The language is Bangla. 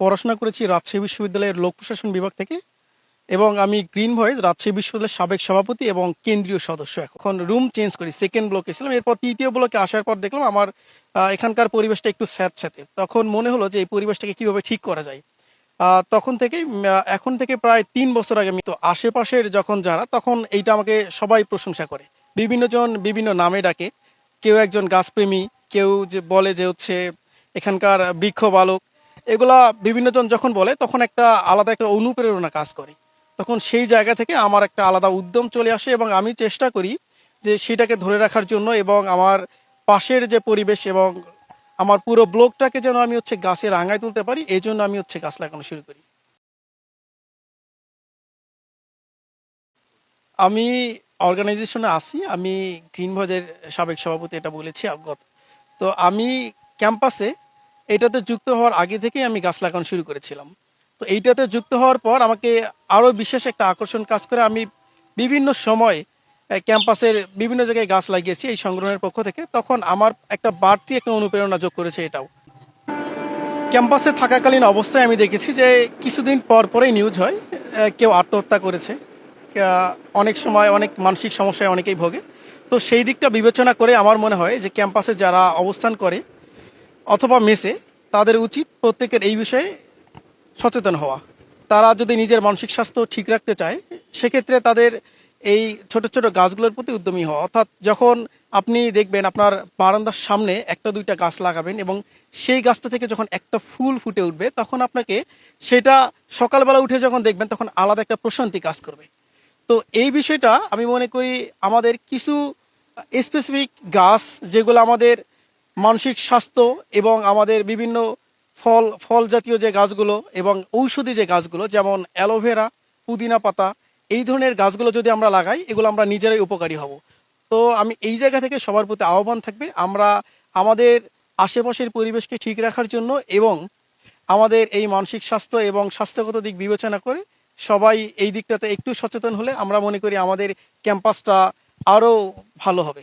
পড়াশোনা করেছি রাজশাহী বিশ্ববিদ্যালয়ের লোক প্রশাসন বিভাগ থেকে এবং আমি গ্রিন ভয়েস রাজশাহী বিশ্ববিদ্যালয়ের সাবেক সভাপতি এবং কেন্দ্রীয় সদস্য। এখন রুম চেঞ্জ করি, সেকেন্ড ব্লকে ছিলাম, এরপর তৃতীয় ব্লকে আসার পর দেখলাম আমার এখানকার পরিবেশটা একটু স্যাঁতস্যাঁতে। তখন মনে হলো যে এই পরিবেশটাকে কিভাবে ঠিক করা যায়। তখন থেকেই এখন থেকে প্রায় ৩ বছর আগে আমি তো আশেপাশের যখন যারা তখন এইটা আমাকে সবাই প্রশংসা করে, বিভিন্ন জন বিভিন্ন নামে ডাকে। কেউ একজন গাছপ্রেমী, কেউ যে বলে যে হচ্ছে এখানকার বৃক্ষ বালক। এগুলা বিভিন্ন জন যখন বলে তখন একটা আলাদা একটা অনুপ্রেরণা কাজ করে। তখন সেই জায়গা থেকে আমার একটা আলাদা উদ্যম চলে আসে এবং আমি চেষ্টা করি যে সেটাকে ধরে রাখার জন্য এবং আমার পাশের যে পরিবেশ এবং আমার পুরো ব্লকটাকে যেন আমি হচ্ছে গাছের আঙায় তুলতে পারি, এই জন্য আমি হচ্ছে গাছ লাগানো শুরু করি। আমি অর্গানাইজেশনে আছি, আমি গ্রিন ভয়েজের সাবেক সভাপতি, এটা বলেছি অবগত। তো আমি ক্যাম্পাসে এটাতে যুক্ত হওয়ার আগে থেকেই আমি গাছ লাগানো শুরু করেছিলাম। তো এইটাতে যুক্ত হওয়ার পর আমাকে আরও বিশেষ একটা আকর্ষণ কাজ করে। আমি বিভিন্ন সময় ক্যাম্পাসের বিভিন্ন জায়গায় গাছ লাগিয়েছি এই সংগঠনের পক্ষ থেকে। তখন আমার একটা বাড়তি একটা অনুপ্রেরণা যোগ করেছে এটাও। ক্যাম্পাসে থাকাকালীন অবস্থায় আমি দেখেছি যে কিছুদিন পর পরেই নিউজ হয় কেউ আত্মহত্যা করেছে। অনেক সময় অনেক মানসিক সমস্যায় অনেকেই ভোগে। তো সেই দিকটা বিবেচনা করে আমার মনে হয় যে ক্যাম্পাসে যারা অবস্থান করে অথবা মেসে, তাদের উচিত প্রত্যেকের এই বিষয়ে সচেতন হওয়া। তারা যদি নিজের মানসিক স্বাস্থ্য ঠিক রাখতে চায়, সেক্ষেত্রে তাদের এই ছোট ছোট গাছগুলোর প্রতি উদ্যমী হওয়া। অর্থাৎ যখন আপনি দেখবেন আপনার বারান্দার সামনে একটা দুইটা গাছ লাগাবেন এবং সেই গাছটা থেকে যখন একটা ফুল ফুটে উঠবে, তখন আপনাকে সেটা সকালবেলা উঠে যখন দেখবেন তখন আলাদা একটা প্রশান্তি কাজ করবে। তো এই বিষয়টা আমি মনে করি আমাদের কিছু স্পেসিফিক গাছ, যেগুলো আমাদের মানসিক স্বাস্থ্য এবং আমাদের বিভিন্ন ফল ফল জাতীয় যে গাছগুলো এবং ঔষধি যে গাছগুলো, যেমন অ্যালোভেরা, পুদিনা পাতা, এই ধরনের গাছগুলো যদি আমরা লাগাই, এগুলো আমরা নিজেরাই উপকারী হব। তো আমি এই জায়গা থেকে সবার প্রতি আহ্বান থাকবে, আমরা আমাদের আশেপাশের পরিবেশকে ঠিক রাখার জন্য এবং আমাদের এই মানসিক স্বাস্থ্য এবং স্বাস্থ্যগত দিক বিবেচনা করে সবাই এই দিকটাতে একটু সচেতন হলে আমরা মনে করি আমাদের ক্যাম্পাসটা আরও ভালো হবে।